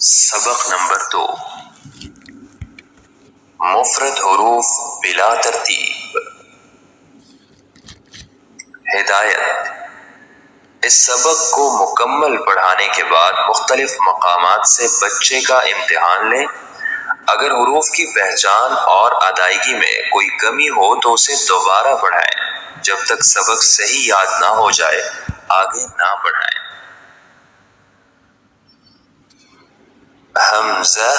سبق نمبر 2 مفرد حروف بلا ترتیب. ہدایت: اس سبق کو مکمل پڑھانے کے بعد مختلف مقامات سے بچے کا امتحان لیں. اگر حروف کی پہچان اور ادائیگی میں کوئی کمی ہو تو اسے دوبارہ پڑھائیں. جب تک سبق صحیح یاد نہ ہو جائے آگے نہ بڑھائیں. حمزہ،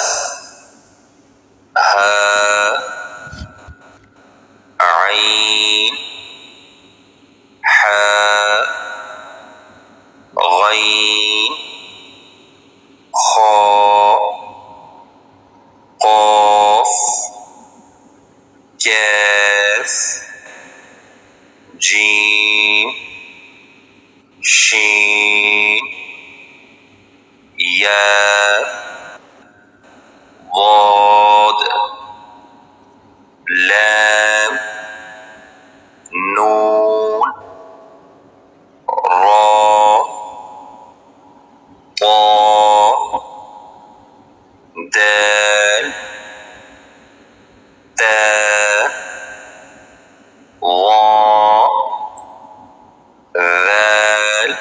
ہ، عین، ح، غین، خ، قاف، کیف، جیم، شین، یا، ضاد، لام، نون، را، طا، دال، تا، ظا، ذال،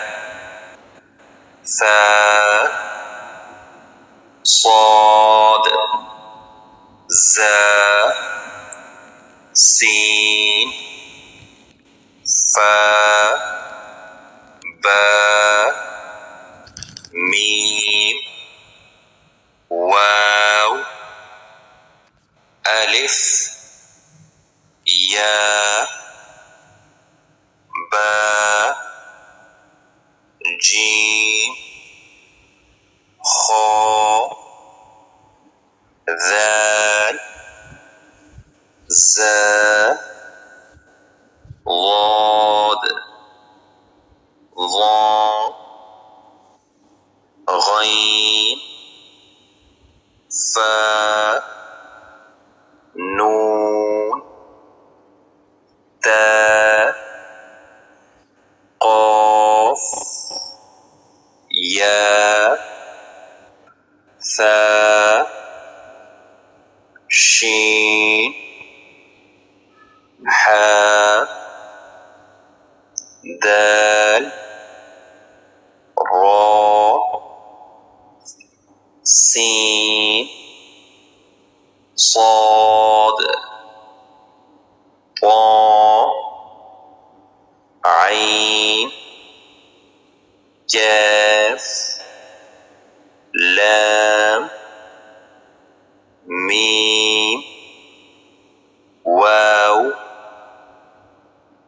ثا، صاد، زا، سین، فا، با، میم، واو، الف، یا، با، جیم، خا، ذال، زا، ضاد، ظا، غین، فا، نون، تا، قاف، یا، ثا، شین، ح، دال، را، سین، صاد، طا، عین، کاف، لام، میم، واو،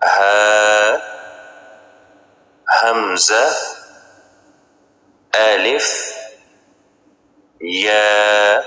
ہا، حمزہ، الف، یا.